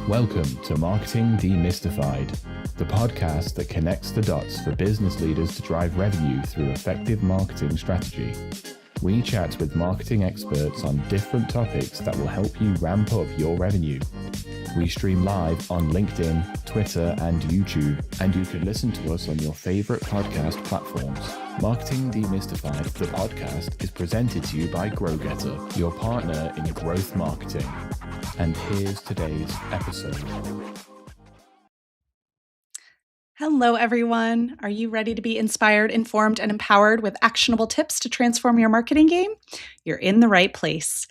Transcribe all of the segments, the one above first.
Welcome to Marketing Demystified, the podcast that connects the dots for business leaders to drive revenue through effective marketing strategy. We chat with marketing experts on different topics that will help you ramp up your revenue. We stream live on LinkedIn, Twitter, and YouTube, and you can listen to us on your favorite podcast platforms. Marketing Demystified, the podcast, is presented to you by GrowGetter, your partner in growth marketing. And here's today's episode. Hello, everyone. Are you ready to be inspired, informed, and empowered with actionable tips to transform your marketing game? You're in the right place.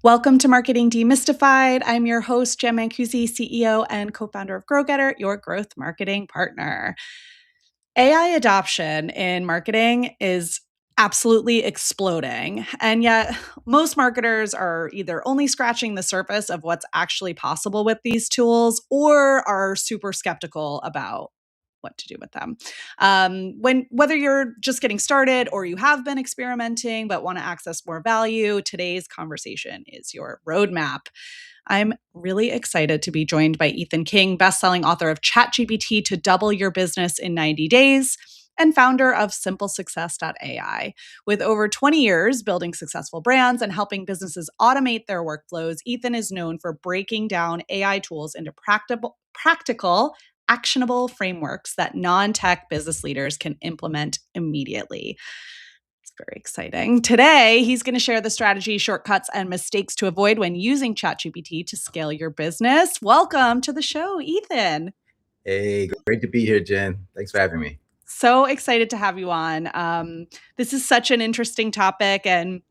Welcome to Marketing Demystified. I'm your host, Jenn Mancusi, CEO and co-founder of GrowGetter, your growth marketing partner. AI adoption in marketing is absolutely exploding. And yet, most marketers are either only scratching the surface of what's actually possible with these tools or are super skeptical about what to do with them. Whether you're just getting started or you have been experimenting but want to access more value, today's conversation is your roadmap. I'm really excited to be joined by Ethan King, bestselling author of ChatGPT to Double Your Business in 90 Days and founder of SimpleSuccess.ai. With over 20 years building successful brands and helping businesses automate their workflows, Ethan is known for breaking down AI tools into practical, actionable frameworks that non-tech business leaders can implement immediately. It's very exciting. Today, he's going to share the strategy, shortcuts, and mistakes to avoid when using ChatGPT to scale your business. Welcome to the show, Ethan. Hey, great to be here, Jen. Thanks for having me. So excited to have you on. This is such an interesting topic, and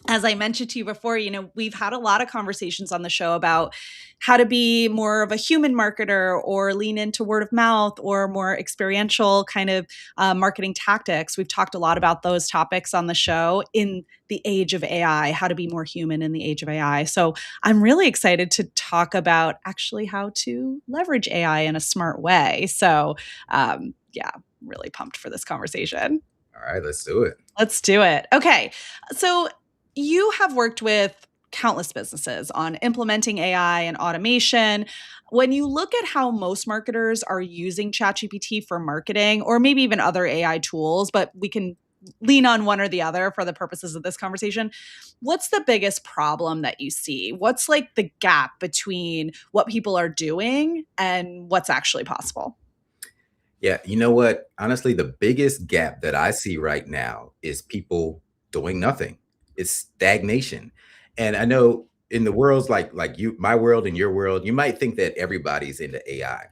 as I mentioned to you before, we've had a lot of conversations on the show about how to be more of a human marketer or lean into word of mouth or more experiential kind of marketing tactics. We've talked a lot about those topics on the show in the age of AI, how to be more human in the age of AI. So I'm really excited to talk about actually how to leverage AI in a smart way. So really pumped for this conversation. All right, let's do it. Let's do it. Okay. So you have worked with countless businesses on implementing AI and automation. When you look at how most marketers are using ChatGPT for marketing, or maybe even other AI tools, but we can lean on one or the other for the purposes of this conversation, what's the biggest problem that you see? What's like the gap between what people are doing and what's actually possible? Yeah, you know what? Honestly, the biggest gap that I see right now is people doing nothing. It's stagnation. And I know in the worlds like you, my world and your world, you might think that everybody's into AI,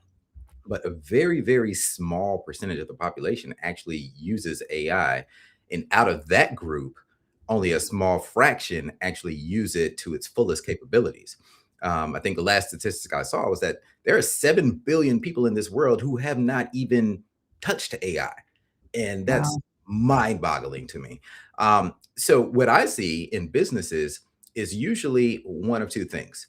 but a very, very small percentage of the population actually uses AI. And out of that group, only a small fraction actually use it to its fullest capabilities. I think the last statistic I saw was that there are 7 billion people in this world who have not even touched AI. And that's mind boggling to me. So what I see in businesses is usually one of two things.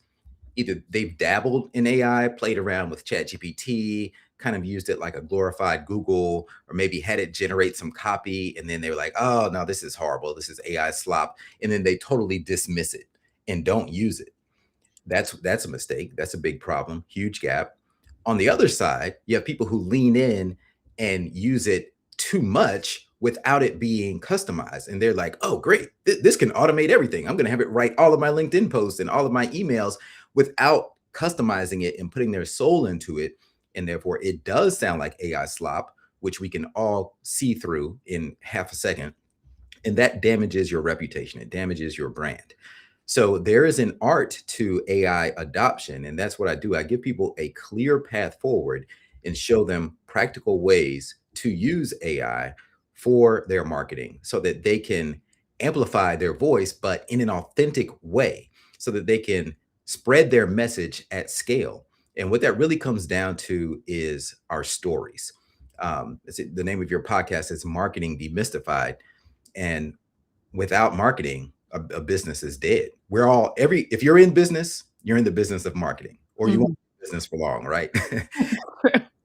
Either they've dabbled in AI, played around with ChatGPT, kind of used it like a glorified Google, or maybe had it generate some copy. And then they were like, oh, no, this is horrible. This is AI slop. And then they totally dismiss it and don't use it. That's a mistake. That's a big problem, huge gap. On the other side, you have people who lean in and use it too much without it being customized. And they're like, oh, great. This can automate everything. I'm going to have it write all of my LinkedIn posts and all of my emails without customizing it and putting their soul into it. And therefore, it does sound like AI slop, which we can all see through in half a second. And that damages your reputation. It damages your brand. So there is an art to AI adoption, and that's what I do. I give people a clear path forward and show them practical ways to use AI for their marketing so that they can amplify their voice, but in an authentic way, so that they can spread their message at scale. And what that really comes down to is our stories. The name of your podcast is Marketing Demystified. And without marketing, a business is dead. If you're in business, you're in the business of marketing, or you won't be in business for long, right?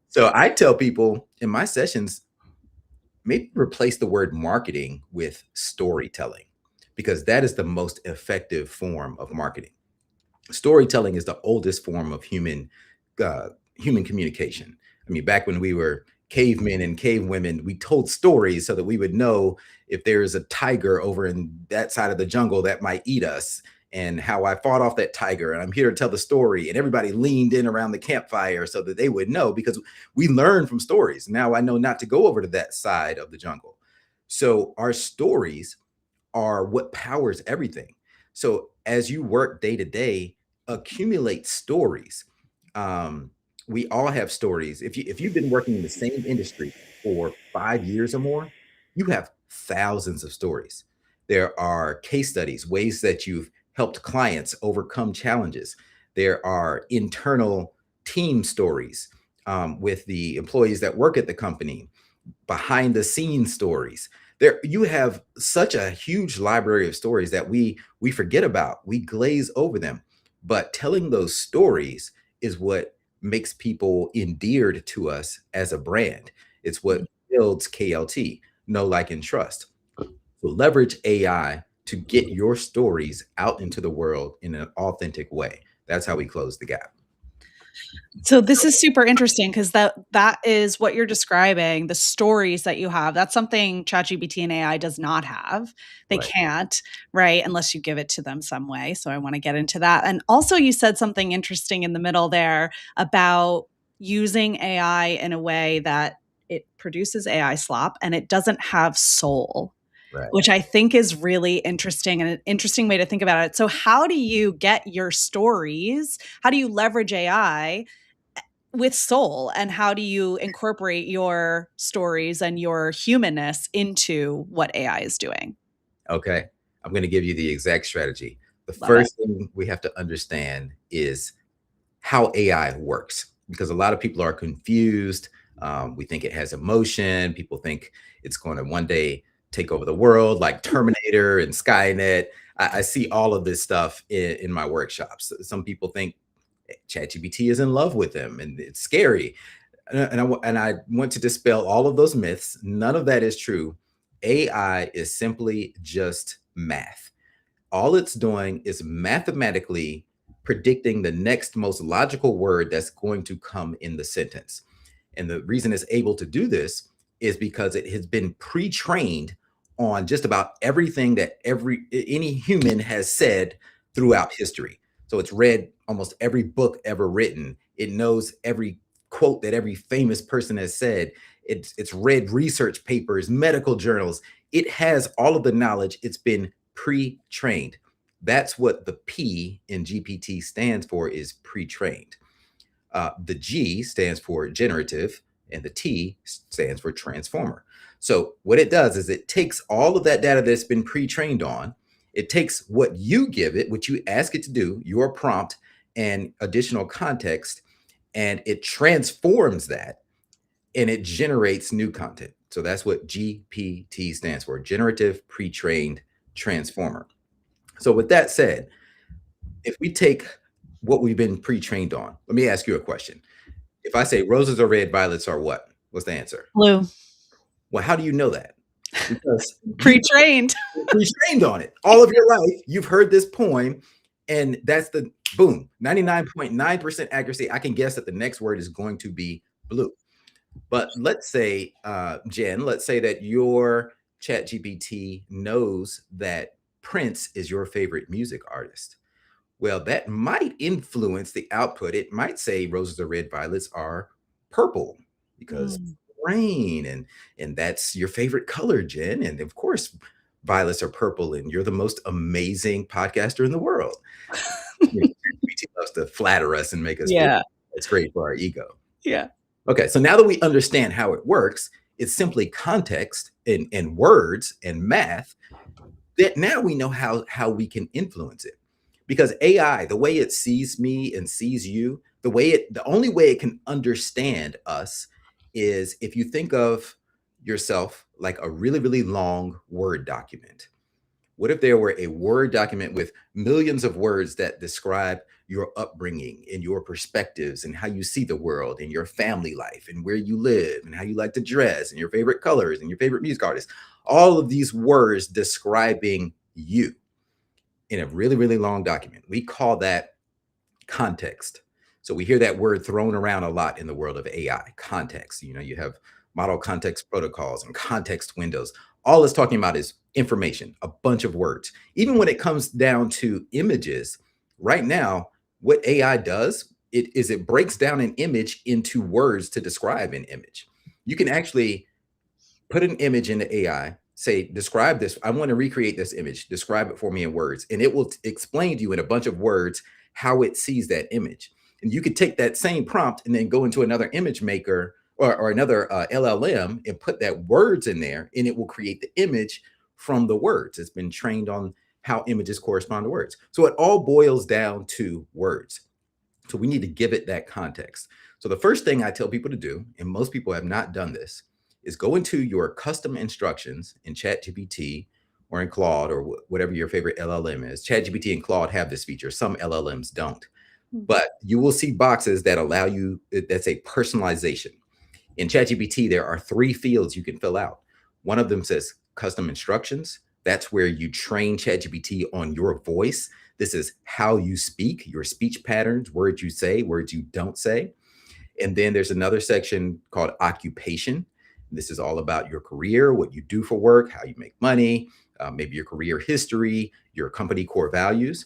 So I tell people in my sessions, maybe replace the word marketing with storytelling, because that is the most effective form of marketing. Storytelling is the oldest form of human human communication. I mean, back when we were cavemen and cavewomen, we told stories so that we would know if there's a tiger over in that side of the jungle that might eat us, and how I fought off that tiger. And I'm here to tell the story. And everybody leaned in around the campfire so that they would know, because we learn from stories. Now I know not to go over to that side of the jungle. So our stories are what powers everything. So as you work day to day, accumulate stories. Um, we all have stories. If you've been working in the same industry for 5 years or more, you have thousands of stories. There are case studies, ways that you've helped clients overcome challenges. There are internal team stories, with the employees that work at the company, behind the scenes stories. There you have such a huge library of stories that we forget about, we glaze over them. But telling those stories is what makes people endeared to us as a brand. It's what builds KLT, know, like, and trust. So leverage AI to get your stories out into the world in an authentic way. That's how we close the gap. So this is super interesting because that is what you're describing, the stories that you have. That's something ChatGPT and AI does not have. They Right. can't, right? Unless you give it to them some way. So I want to get into that. And also you said something interesting in the middle there about using AI in a way that it produces AI slop and it doesn't have soul, Right. which I think is really interesting and an interesting way to think about it. So how do you get your stories? How do you leverage AI with soul, and how do you incorporate your stories and your humanness into what AI is doing? Okay. I'm going to give you the exact strategy. The Love it. first thing we have to understand is how AI works, because a lot of people are confused. We think it has emotion. People think it's going to one day take over the world, like Terminator and Skynet. I see all of this stuff in my workshops. Some people think ChatGPT is in love with them and it's scary. And I want to dispel all of those myths. None of that is true. AI is simply just math. All it's doing is mathematically predicting the next most logical word that's going to come in the sentence. And the reason it's able to do this is because it has been pre-trained on just about everything that any human has said throughout history. So it's read almost every book ever written. It knows every quote that every famous person has said. It's read research papers, medical journals. It has all of the knowledge. It's been pre-trained. That's what the P in GPT stands for, is pre-trained. The G stands for generative, and the T stands for transformer. So what it does is it takes all of that data that's been pre-trained on, it takes what you give it, what you ask it to do, your prompt and additional context, and it transforms that and it generates new content. So that's what GPT stands for, generative pre-trained transformer. So with that said, if we take what we've been pre-trained on, let me ask you a question. If I say roses are red, violets are what? What's the answer? Blue. Well, how do you know that? Because you Pre-trained. were pre-trained on it. All of your life, you've heard this poem, and that's the boom, 99.9% accuracy. I can guess that the next word is going to be blue. But let's say, Jen, let's say that your ChatGPT knows that Prince is your favorite music artist. Well, that might influence the output. It might say roses are red, violets are purple because Mm. rain, and that's your favorite color, Jen. And of course, violets are purple, and you're the most amazing podcaster in the world. ChatGPT loves to flatter us and make us feel Yeah. it's great for our ego. Yeah. Okay, so now that we understand how it works, it's simply context and words and math, that now we know how we can influence it. Because AI, the way it sees me and sees you, the only way it can understand us is if you think of yourself like a really, really long Word document. What if there were a Word document with millions of words that describe your upbringing and your perspectives and how you see the world and your family life and where you live and how you like to dress and your favorite colors and your favorite music artists? All of these words describing you in a really, really long document. We call that context. So we hear that word thrown around a lot in the world of AI, context. You have model context protocols and context windows. All it's talking about is information, a bunch of words. Even when it comes down to images, right now, what AI does it breaks down an image into words to describe an image. You can actually put an image into AI, say, describe this. I want to recreate this image. Describe it for me in words. And it will explain to you in a bunch of words how it sees that image. And you could take that same prompt and then go into another image maker or another LLM and put that words in there, and it will create the image from the words. It's been trained on how images correspond to words. So it all boils down to words. So we need to give it that context. So the first thing I tell people to do, and most people have not done this, is go into your custom instructions in ChatGPT or in Claude or whatever your favorite LLM is. ChatGPT and Claude have this feature. Some LLMs don't. But you will see boxes that allow you, that's a personalization. In ChatGPT, there are 3 fields you can fill out. One of them says custom instructions. That's where you train ChatGPT on your voice. This is how you speak, your speech patterns, words you say, words you don't say. And then there's another section called occupation. This is all about your career, what you do for work, how you make money, maybe your career history, your company core values.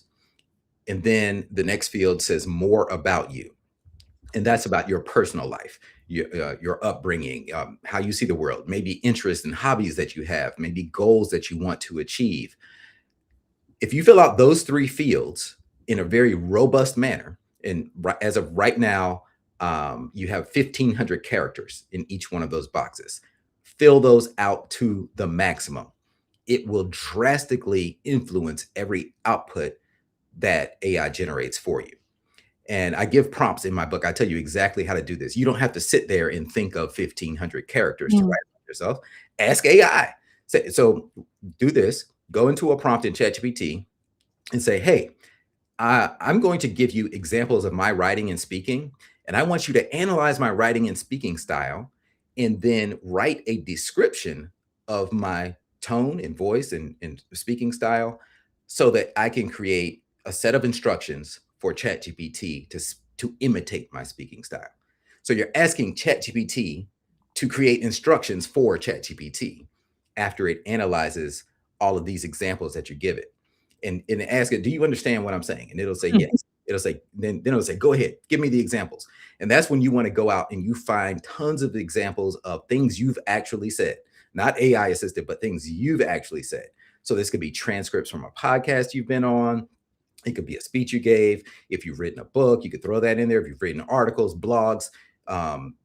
And then the next field says more about you. And that's about your personal life, your upbringing, how you see the world, maybe interests and hobbies that you have, maybe goals that you want to achieve. If you fill out those 3 fields in a very robust manner, and as of right now, you have 1,500 characters in each one of those boxes. Fill those out to the maximum. It will drastically influence every output that AI generates for you. And I give prompts in my book. I tell you exactly how to do this. You don't have to sit there and think of 1,500 characters to write about yourself. Ask AI. So do this. Go into a prompt in ChatGPT and say, hey, I'm going to give you examples of my writing and speaking, and I want you to analyze my writing and speaking style and then write a description of my tone and voice and speaking style so that I can create a set of instructions for ChatGPT to imitate my speaking style. So you're asking ChatGPT to create instructions for ChatGPT after it analyzes all of these examples that you give it. And ask it, do you understand what I'm saying? And it'll say, yes. It'll say, then it'll say, go ahead, give me the examples. And that's when you want to go out and you find tons of examples of things you've actually said, not AI assisted, but things you've actually said. So this could be transcripts from a podcast you've been on. It could be a speech you gave. If you've written a book, you could throw that in there. If you've written articles, blogs,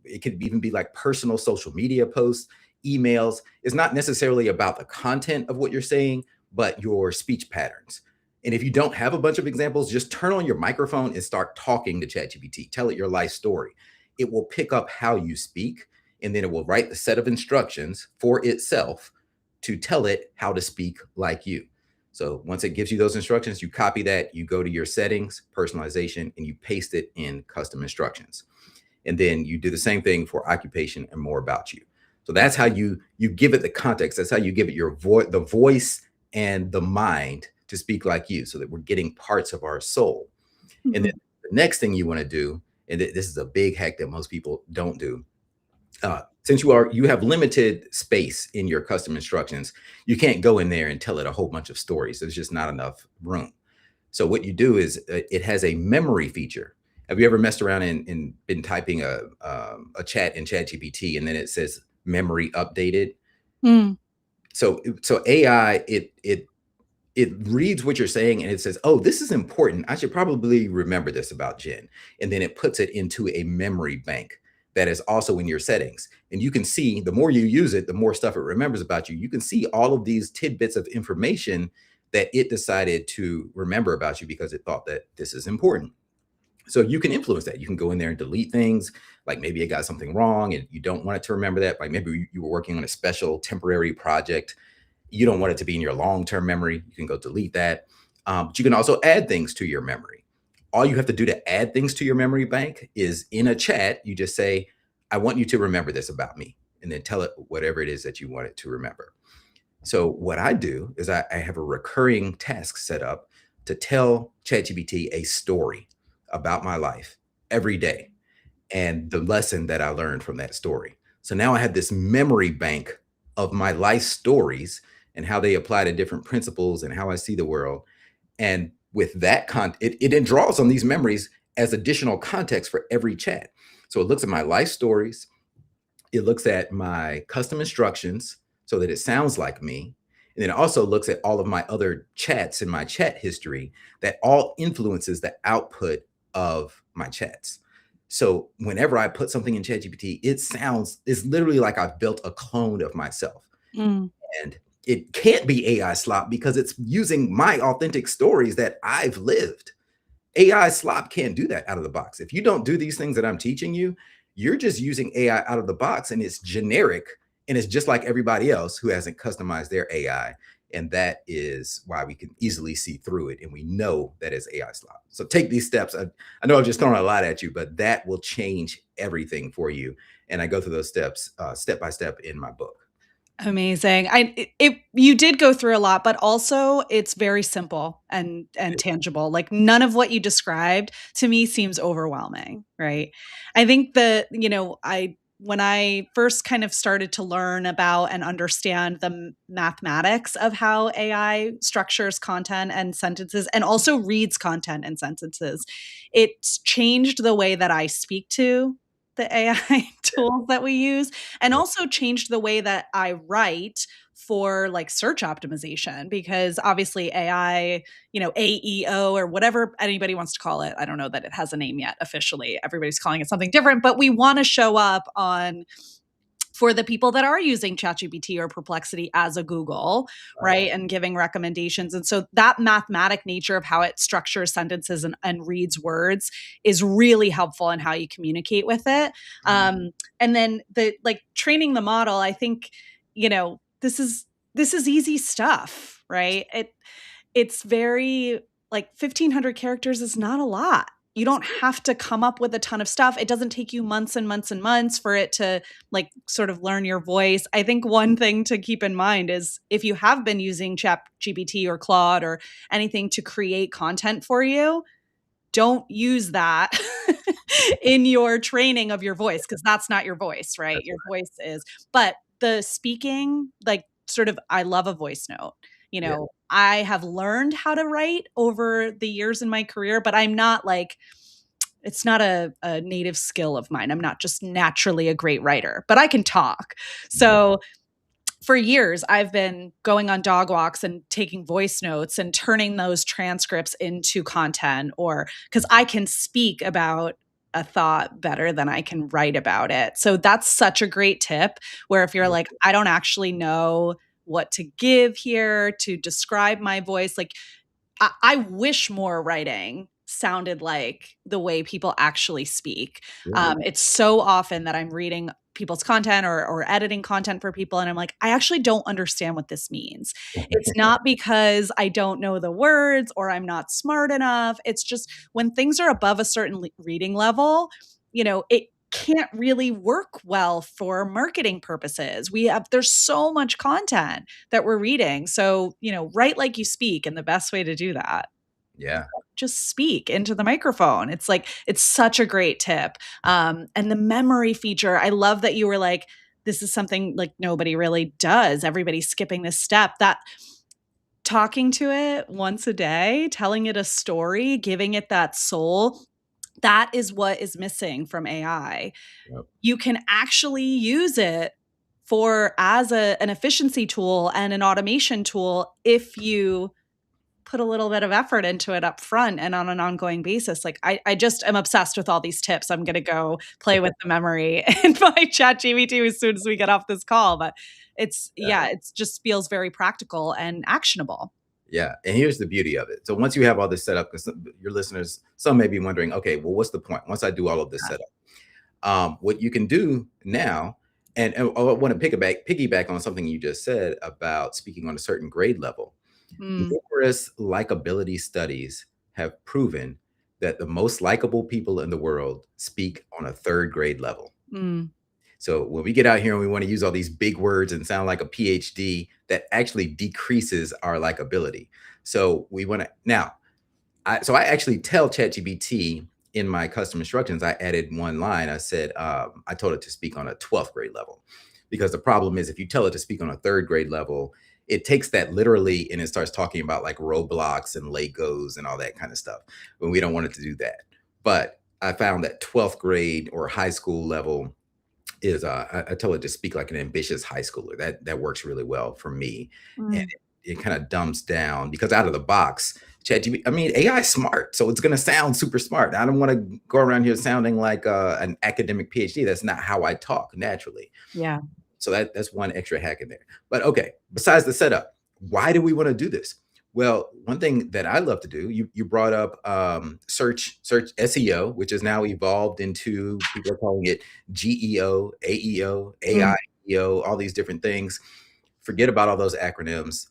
it could even be like personal social media posts, emails. It's not necessarily about the content of what you're saying, but your speech patterns. And if you don't have a bunch of examples, just turn on your microphone and start talking to ChatGPT. Tell it your life story. It will pick up how you speak, and then it will write the set of instructions for itself to tell it how to speak like you. So once it gives you those instructions, you copy that, you go to your settings, personalization, and you paste it in custom instructions. And then you do the same thing for occupation and more about you. So that's how you give it the context. That's how you give it the voice and the mind to speak like you, so that we're getting parts of our soul. Mm-hmm. And then the next thing you want to do, and this is a big hack that most people don't do, since you have limited space in your custom instructions, you can't go in there and tell it a whole bunch of stories. There's just not enough room. So what you do is it has a memory feature. Have you ever messed around and been typing a chat in ChatGPT and then it says memory updated? Mm. So AI, it reads what you're saying and it says, oh, this is important. I should probably remember this about Jen. And then it puts it into a memory bank that is also in your settings. And you can see the more you use it, the more stuff it remembers about you. You can see all of these tidbits of information that it decided to remember about you because it thought that this is important. So you can influence that. You can go in there and delete things, like maybe it got something wrong and you don't want it to remember that. Like maybe you were working on a special temporary project. You don't want it to be in your long-term memory. You can go delete that. But you can also add things to your memory. All you have to do to add things to your memory bank is in a chat, you just say, I want you to remember this about me, and then tell it whatever it is that you want it to remember. So what I do is I have a recurring task set up to tell ChatGPT a story about my life every day and the lesson that I learned from that story. So now I have this memory bank of my life stories and how they apply to different principles and how I see the world. And with that it then draws on these memories as additional context for every chat. So it looks at my life stories, it looks at my custom instructions so that it sounds like me. And then it also looks at all of my other chats in my chat history that all influences the output of my chats. So whenever I put something in ChatGPT, it's literally like I've built a clone of myself. Mm. And it can't be AI slop because it's using my authentic stories that I've lived. AI slop can't do that out of the box. If you don't do these things that I'm teaching you, you're just using AI out of the box and it's generic and it's just like everybody else who hasn't customized their AI. And that is why we can easily see through it. And we know that is AI slop. So take these steps. I know I've just thrown a lot at you, but that will change everything for you. And I go through those steps step by step in my book. Amazing. You did go through a lot, but also it's very simple and tangible. Like none of what you described to me seems overwhelming, right? I think when I first kind of started to learn about and understand the mathematics of how AI structures content and sentences and also reads content and sentences, it's changed the way that I speak to the AI tools that we use and also changed the way that I write for like search optimization because obviously AI, AEO or whatever anybody wants to call it. I don't know that it has a name yet officially. Everybody's calling it something different, but we want to show up on for the people that are using ChatGPT or Perplexity as a Google, right? And giving recommendations. And so that mathematic nature of how it structures sentences and reads words is really helpful in how you communicate with it. And then training the model, I think, this is easy stuff, right? It's very 1,500 characters is not a lot. You don't have to come up with a ton of stuff. It doesn't take you months and months and months for it to sort of learn your voice. I think one thing to keep in mind is if you have been using ChatGPT or Claude or anything to create content for you, don't use that in your training of your voice because that's not your voice, right? Your voice is, but the speaking, I love a voice note. I have learned how to write over the years in my career, but I'm not it's not a native skill of mine. I'm not just naturally a great writer, but I can talk. So for years, I've been going on dog walks and taking voice notes and turning those transcripts into content or because I can speak about a thought better than I can write about it. So that's such a great tip where if you're like, I don't actually know what to give here to describe my voice. I wish more writing sounded like the way people actually speak. It's so often that I'm reading people's content or editing content for people. And I'm like, I actually don't understand what this means. It's not because I don't know the words or I'm not smart enough. It's just when things are above a certain reading level, it can't really work well for marketing purposes. There's so much content that we're reading. So, write like you speak. And the best way to do that, just speak into the microphone. It's such a great tip. And the memory feature, I love that you were like, this is something nobody really does. Everybody's skipping this step. That talking to it once a day, telling it a story, giving it that soul, that is what is missing from AI. Yep. You can actually use it as an efficiency tool and an automation tool if you put a little bit of effort into it up front and on an ongoing basis. I just am obsessed with all these tips. I'm going to go play with the memory in my ChatGPT as soon as we get off this call. But it just feels very practical and actionable. Yeah. And here's the beauty of it. So once you have all this set up, because your listeners, some may be wondering, okay, well, what's the point? Once I do all of this setup, what you can do now, and I want to piggyback on something you just said about speaking on a certain grade level. Numerous likability studies have proven that the most likable people in the world speak on a 3rd grade level. So when we get out here and we want to use all these big words and sound like a PhD, that actually decreases our likability. So we want to I actually tell ChatGPT in my custom instructions, I added one line. I said, I told it to speak on a 12th grade level, because the problem is if you tell it to speak on a third grade level, it takes that literally and it starts talking about like Roblox and Legos and all that kind of stuff. When we don't want it to do that. But I found that 12th grade or high school level is I tell it to speak like an ambitious high schooler. That works really well for me. And Mm. it kind of dumps down because out of the box, ChatGPT, I mean, AI is smart, so it's going to sound super smart. I don't want to go around here sounding like an academic PhD. That's not how I talk naturally. Yeah. So that's one extra hack in there. But okay, besides the setup, why do we want to do this? Well, one thing that I love to do, you brought up search SEO, which has now evolved into people are calling it GEO, AEO, Mm. AIEO, all these different things. Forget about all those acronyms.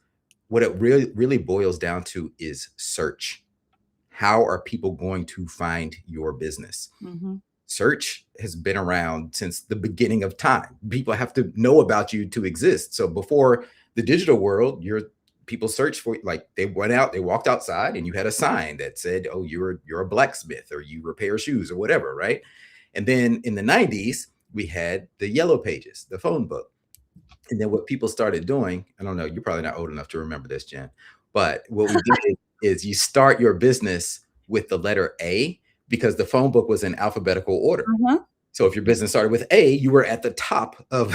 What it really boils down to is search. How are people going to find your business? Mm-hmm. Search has been around since the beginning of time. People have to know about you to exist. So before the digital world, people searched for, like, they walked outside and you had a sign that said, oh, you're a blacksmith or you repair shoes or whatever, right? And then in the 90s, we had the yellow pages, the phone book. And then what people started doing, I don't know, you're probably not old enough to remember this, Jen, but what we did is you start your business with the letter A because the phone book was in alphabetical order. Uh-huh. So if your business started with A, you were at the top of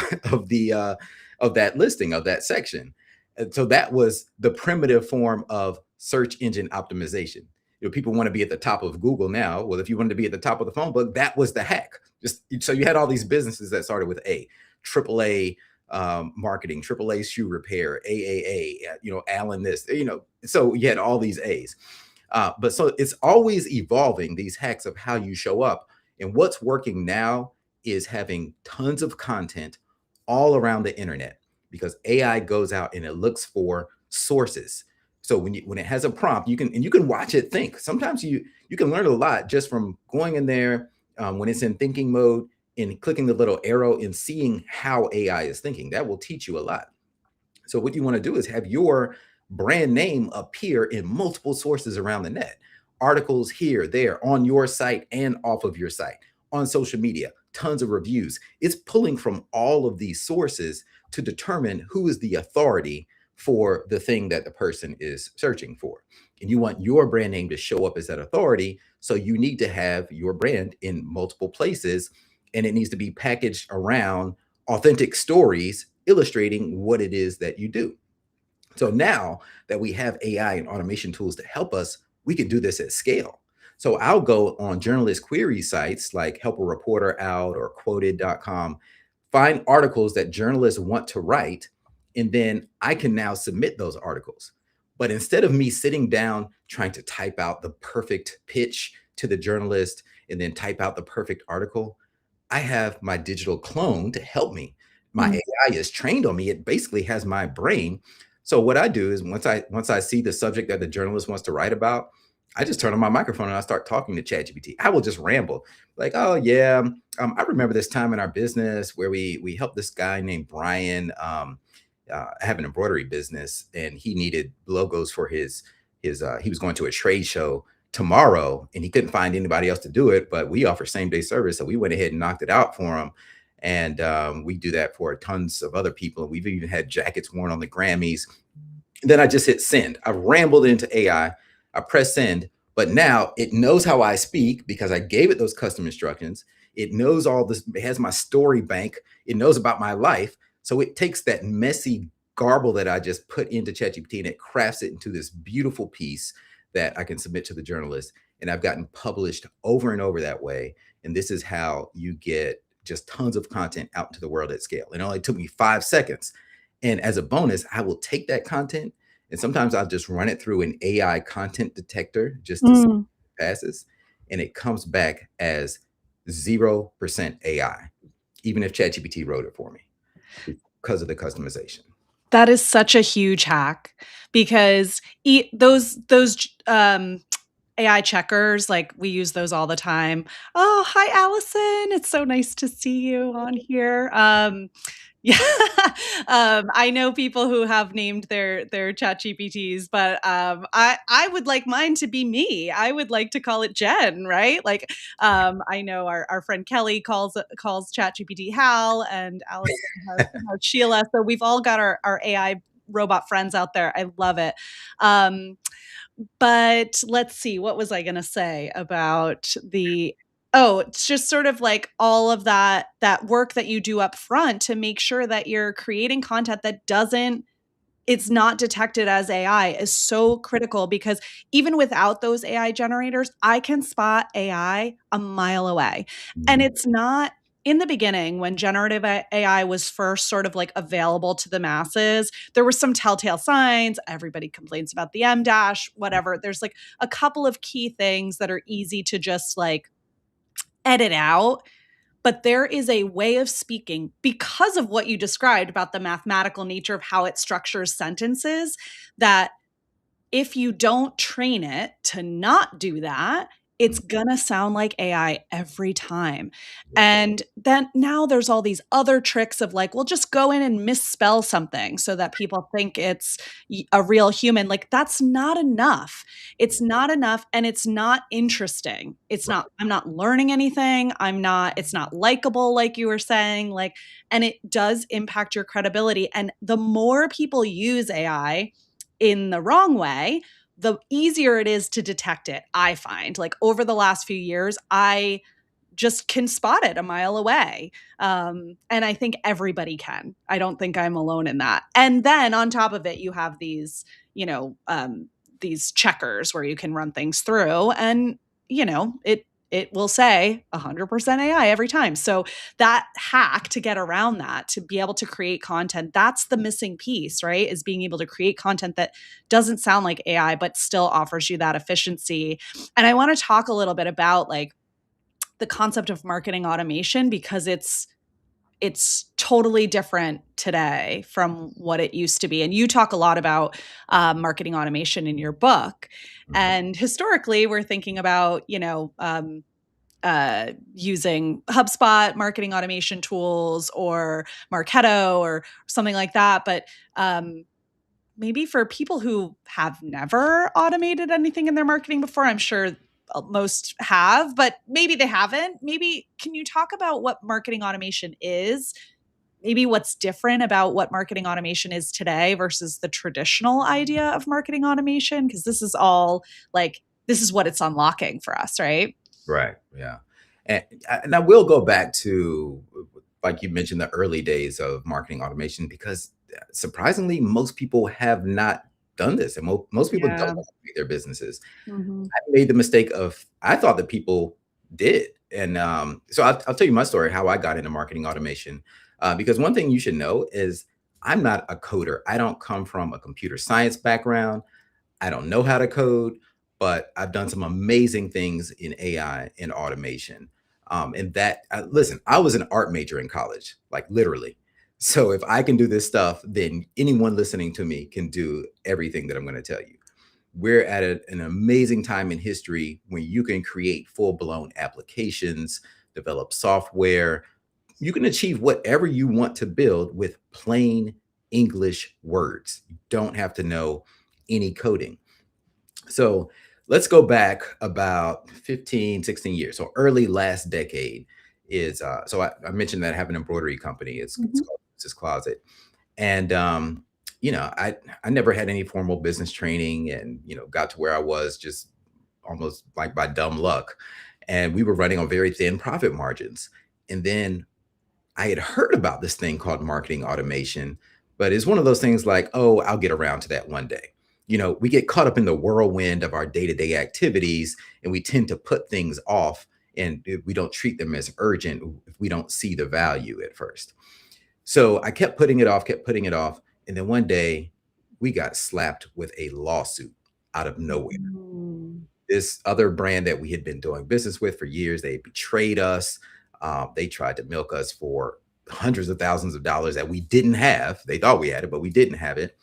of that listing, of that section. And so that was the primitive form of search engine optimization. People want to be at the top of Google now. Well, if you wanted to be at the top of the phone book, that was the hack. Just so you had all these businesses that started with A, AAA marketing, AAA shoe repair, AAA, Allen this, so you had all these A's. But so it's always evolving, these hacks of how you show up. And what's working now is having tons of content all around the internet, because AI goes out and it looks for sources. So when it has a prompt, you can watch it think. Sometimes you can learn a lot just from going in there when it's in thinking mode and clicking the little arrow and seeing how AI is thinking. That will teach you a lot. So what you want to do is have your brand name appear in multiple sources around the net. Articles here, there, on your site and off of your site, on social media, tons of reviews. It's pulling from all of these sources to determine who is the authority for the thing that the person is searching for. And you want your brand name to show up as that authority. So you need to have your brand in multiple places, and it needs to be packaged around authentic stories illustrating what it is that you do. So now that we have AI and automation tools to help us, we can do this at scale. So I'll go on journalist query sites like Help a Reporter Out or quoted.com, find articles that journalists want to write, and then I can now submit those articles. But instead of me sitting down trying to type out the perfect pitch to the journalist and then type out the perfect article, I have my digital clone to help me. My Mm. AI is trained on me. It basically has my brain. So what I do is once I see the subject that the journalist wants to write about, I just turn on my microphone and I start talking to ChatGPT. I will just ramble like, "Oh yeah, I remember this time in our business where we helped this guy named Brian have an embroidery business, and he needed logos for his he was going to a trade show tomorrow and he couldn't find anybody else to do it, but we offer same day service, so we went ahead and knocked it out for him." And we do that for tons of other people. We've even had jackets worn on the Grammys. And then I just hit send. I rambled into AI. I press send, but now it knows how I speak because I gave it those custom instructions. It knows all this. It has my story bank. It knows about my life. So it takes that messy garble that I just put into ChatGPT and it crafts it into this beautiful piece that I can submit to the journalist. And I've gotten published over and over that way. And this is how you get just tons of content out into the world at scale. It only took me 5 seconds. And as a bonus, I will take that content and sometimes I'll just run it through an AI content detector just to see if Mm. it passes. And it comes back as 0% AI, even if ChatGPT wrote it for me because of the customization. That is such a huge hack because those AI checkers, like we use those all the time. Oh, hi, Allison. It's so nice to see you on here. Yeah. I know people who have named their chat GPTs, but I would like mine to be me. I would like to call it Jen, right? Like I know our friend Kelly calls chat GPT Hal, and Allison has Sheila. So we've all got our AI robot friends out there. I love it. But let's see, what was I going to say about the oh, it's just sort of like all of that work that you do up front to make sure that you're creating content that doesn't it's not detected as AI is so critical because even without those AI generators, I can spot AI a mile away. And Mhm. it's not in the beginning when generative AI was first sort of like available to the masses, there were some telltale signs. Everybody complains about the M dash, whatever. There's like a couple of key things that are easy to just like edit out, but there is a way of speaking because of what you described about the mathematical nature of how it structures sentences that if you don't train it to not do that, it's gonna sound like AI every time. Yeah. And then now there's all these other tricks of like, well, just go in and misspell something so that people think it's a real human. Like, that's not enough. It's not enough and it's not interesting. I'm not learning anything. It's not likable, like you were saying. Like, and it does impact your credibility. And the more people use AI, in the wrong way, the easier it is to detect it, I find. Like over the last few years, I just can spot it a mile away. And I think everybody can. I don't think I'm alone in that. And then on top of it, you have these checkers where you can run things through and, it will say 100% AI every time. So that hack to get around that, to be able to create content, that's the missing piece, right? Is being able to create content that doesn't sound like AI, but still offers you that efficiency. And I want to talk a little bit about like the concept of marketing automation because it's totally different today from what it used to be. And you talk a lot about marketing automation in your book. Mhm. And historically, we're thinking about using HubSpot marketing automation tools or Marketo or something like that. But maybe for people who have never automated anything in their marketing before, I'm sure most have, but maybe they haven't. Maybe can you talk about what marketing automation is? Maybe what's different about what marketing automation is today versus the traditional idea of marketing automation? Because this is all like, this is what it's unlocking for us, right? Right. Yeah. And I will go back to, like you mentioned, the early days of marketing automation because surprisingly, most people have not done this, and most people don't Yeah. automate their businesses. Mhm. I made the mistake of I thought that people did, and so I'll tell you my story how I got into marketing automation. Because one thing you should know is I'm not a coder. I don't come from a computer science background. I don't know how to code, but I've done some amazing things in AI and automation. And that, listen, I was an art major in college, like literally. So if I can do this stuff, then anyone listening to me can do everything that I'm going to tell you. We're at an amazing time in history when you can create full blown applications, develop software. You can achieve whatever you want to build with plain English words. You don't have to know any coding. So let's go back about 15, 16 years. So early last decade is so I mentioned that I have an embroidery company. It's Mhm. called This Closet. And I never had any formal business training and got to where I was just almost like by dumb luck. And we were running on very thin profit margins. And then I had heard about this thing called marketing automation, but it's one of those things like, oh, I'll get around to that one day. We get caught up in the whirlwind of our day to day activities and we tend to put things off and we don't treat them as urgent if we don't see the value at first. So I kept putting it off, kept putting it off. And then one day we got slapped with a lawsuit out of nowhere. Mm. This other brand that we had been doing business with for years, they betrayed us. They tried to milk us for hundreds of thousands of dollars that we didn't have. They thought we had it, but we didn't have it.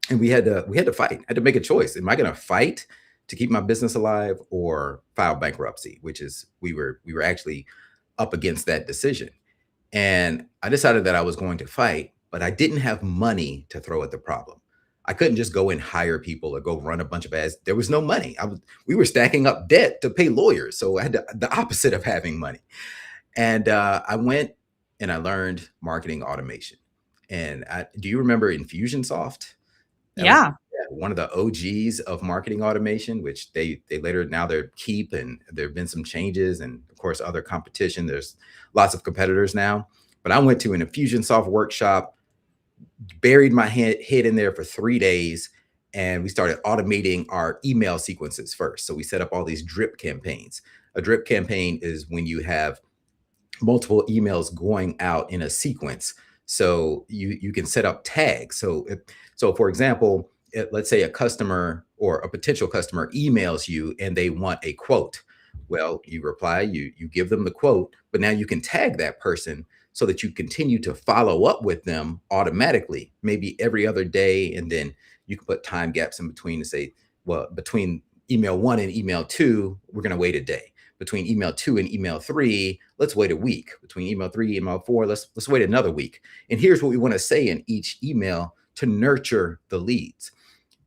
And we had to fight. I had to make a choice. Am I going to fight to keep my business alive or file bankruptcy? Which is we were actually up against that decision. And I decided that I was going to fight, but I didn't have money to throw at the problem. I couldn't just go and hire people or go run a bunch of ads. There was no money. We were stacking up debt to pay lawyers. So I had the opposite of having money. And I went and I learned marketing automation. And do you remember Infusionsoft? That was Yeah. one of the OGs of marketing automation, which they later, now they're Keep, and there have been some changes, and of course other competition. There's lots of competitors now. But I went to an Infusionsoft workshop, buried my head in there for 3 days, and we started automating our email sequences first. So we set up all these drip campaigns. A drip campaign is when you have multiple emails going out in a sequence. So you can set up tags. So for example, let's say a customer or a potential customer emails you and they want a quote. Well, you reply, you give them the quote, but now you can tag that person so that you continue to follow up with them automatically, maybe every other day. And then you can put time gaps in between to say, well, between email 1 and email 2, we're going to wait a day. Between email 2 and email 3, let's wait a week. Between email 3 and email 4, let's wait another week. And here's what we want to say in each email to nurture the leads.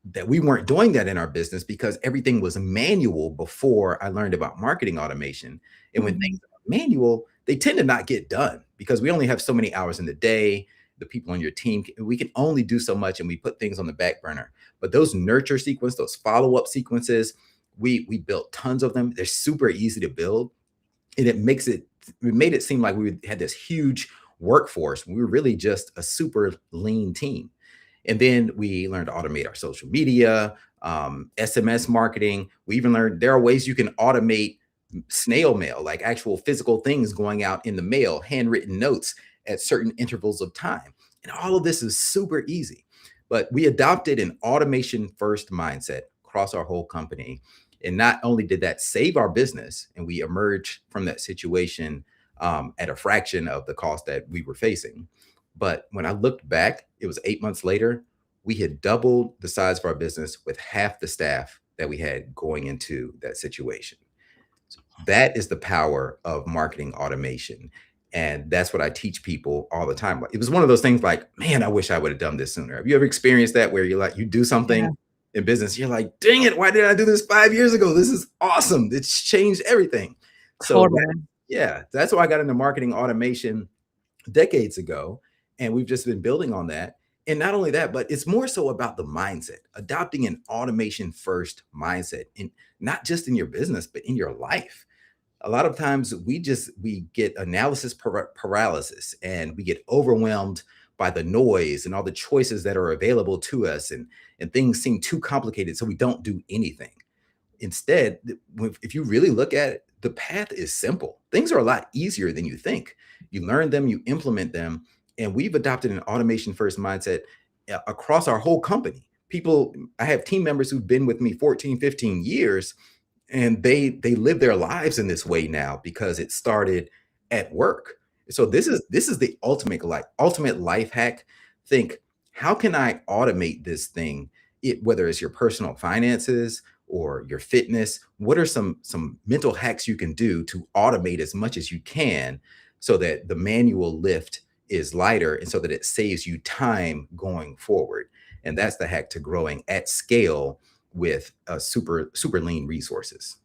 That we weren't doing that in our business because everything was manual before I learned about marketing automation. And when things are manual, they tend to not get done because we only have so many hours in the day. The people on your team, we can only do so much, and we put things on the back burner. But those nurture sequences, those follow-up sequences, we built tons of them. They're super easy to build, and we made it seem like we had this huge workforce. We were really just a super lean team. And then we learned to automate our social media, SMS marketing. We even learned there are ways you can automate snail mail, like actual physical things going out in the mail, handwritten notes at certain intervals of time. And all of this is super easy. But we adopted an automation first mindset across our whole company. And not only did that save our business, and we emerged from that situation at a fraction of the cost that we were facing, but when I looked back, it was 8 months later, we had doubled the size of our business with half the staff that we had going into that situation. So that is the power of marketing automation. And that's what I teach people all the time. It was one of those things like, man, I wish I would have done this sooner. Have you ever experienced that where you're like, you do something in business, you're like, dang it, why did I do this 5 years ago? This is awesome. It's changed everything. So that's why I got into marketing automation decades ago. And we've just been building on that. And not only that, but it's more so about the mindset, adopting an automation first mindset, and not just in your business, but in your life. A lot of times we get analysis paralysis, and we get overwhelmed by the noise and all the choices that are available to us, and things seem too complicated, so we don't do anything. Instead, if you really look at it, the path is simple. Things are a lot easier than you think. You learn them, you implement them, and we've adopted an automation first mindset across our whole company. I have team members who've been with me 14, 15 years, and they live their lives in this way now because it started at work. So this is the ultimate life hack. Think, how can I automate this thing? Whether it's your personal finances or your fitness, what are some mental hacks you can do to automate as much as you can so that the manual lift is lighter, and so that it saves you time going forward? And that's the hack to growing at scale with super lean resources.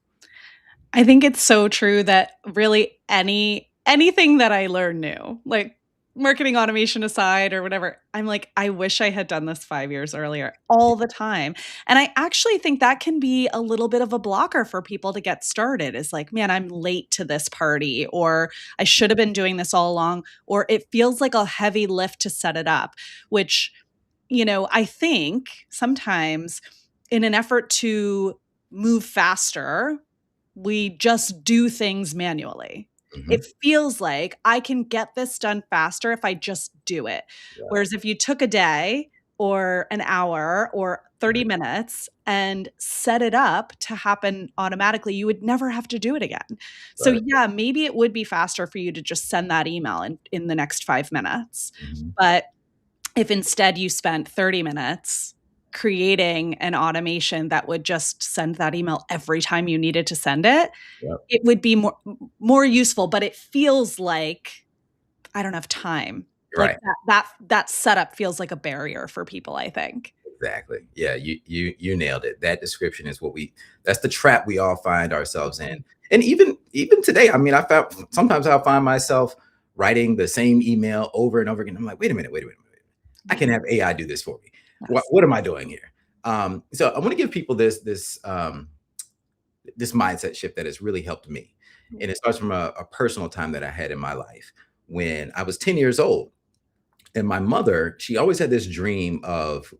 I think it's so true that really anything that I learn new, like marketing automation aside or whatever, I'm like, I wish I had done this 5 years earlier all the time. And I actually think that can be a little bit of a blocker for people to get started. Is like, man, I'm late to this party, or I should have been doing this all along, or it feels like a heavy lift to set it up, which, I think sometimes in an effort to move faster, we just do things manually. It feels like I can get this done faster if I just do it. Yeah. Whereas if you took a day or an hour or 30 minutes and set it up to happen automatically, you would never have to do it again. So yeah, maybe it would be faster for you to just send that email in the next 5 minutes. But if instead you spent 30 minutes creating an automation that would just send that email every time you needed to send it, it would be more useful. But it feels like I don't have time. Like Right. that setup feels like a barrier for people, I think. Exactly. Yeah, you nailed it. That description is that's the trap we all find ourselves in. And even today, I mean, I found sometimes I'll find myself writing the same email over and over again. I'm like, wait a minute. I can have AI do this for me. Yes. What am I doing here? So I want to give people this mindset shift that has really helped me. And it starts from a personal time that I had in my life when I was 10 years old. And my mother, she always had this dream of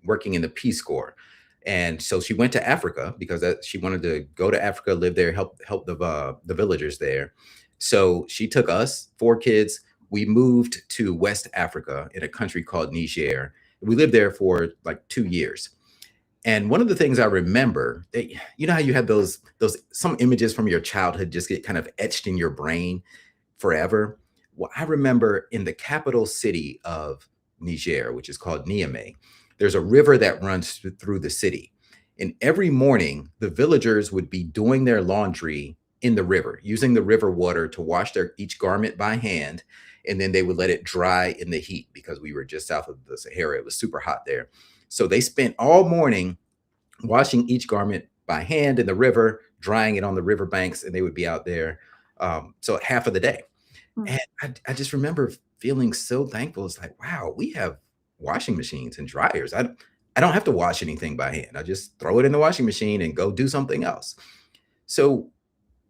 working in the Peace Corps. And so she went to Africa because she wanted to go to Africa, live there, help the villagers there. So she took us, four kids. We moved to West Africa in a country called Niger. We lived there for like 2 years. And one of the things I remember, you know how you have those some images from your childhood just get kind of etched in your brain forever. Well, I remember in the capital city of Niger, which is called Niamey, there's a river that runs through the city. And every morning, the villagers would be doing their laundry in the river, using the river water to wash their each garment by hand. And then they would let it dry in the heat because we were just south of the Sahara. It was super hot there. So they spent all morning washing each garment by hand in the river, drying it on the river banks, and they would be out there. So half of the day. Mm. And I just remember feeling so thankful. It's like, wow, we have washing machines and dryers. I don't have to wash anything by hand. I just throw it in the washing machine and go do something else. So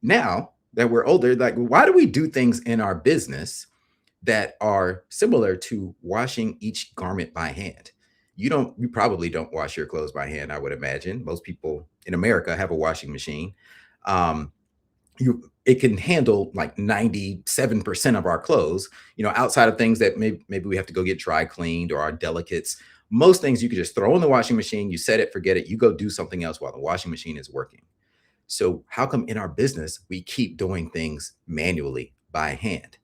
now that we're older, like, why do we do things in our business that are similar to washing each garment by hand? You probably don't wash your clothes by hand, I would imagine. Most people in America have a washing machine. Um, it can handle like 97% of our clothes, outside of things that maybe we have to go get dry cleaned or our delicates. Most things you could just throw in the washing machine, you set it, forget it, you go do something else while the washing machine is working. So how come in our business we keep doing things manually by hand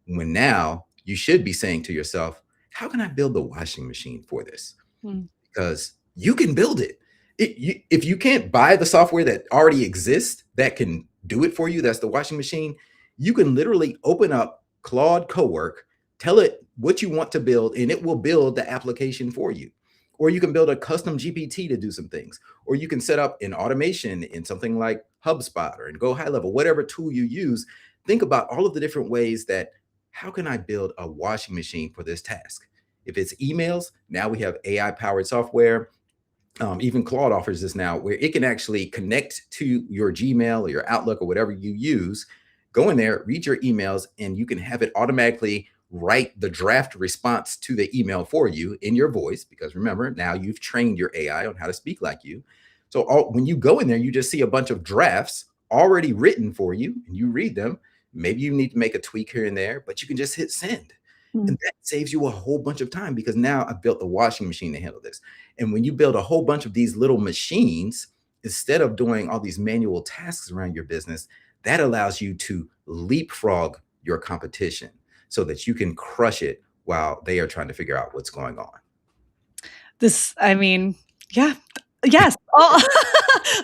when now you should be saying to yourself, how can I build the washing machine for this? Mm. Because you can build it. If you can't buy the software that already exists that can do it for you, that's the washing machine, you can literally open up Claude Cowork, tell it what you want to build, and it will build the application for you. Or you can build a custom GPT to do some things. Or you can set up an automation in something like HubSpot or in Go High Level, whatever tool you use. Think about all of the different ways that how can I build a washing machine for this task? If it's emails, now we have AI powered software. Even Claude offers this now where it can actually connect to your Gmail or your Outlook or whatever you use. Go in there, read your emails, and you can have it automatically write the draft response to the email for you in your voice. Because remember, now you've trained your AI on how to speak like you. So when you go in there, you just see a bunch of drafts already written for you and you read them. Maybe you need to make a tweak here and there, but you can just hit send. Mm. And that saves you a whole bunch of time because now I've built a washing machine to handle this. And when you build a whole bunch of these little machines, instead of doing all these manual tasks around your business, that allows you to leapfrog your competition so that you can crush it while they are trying to figure out what's going on. I mean, yeah. Yes. Oh,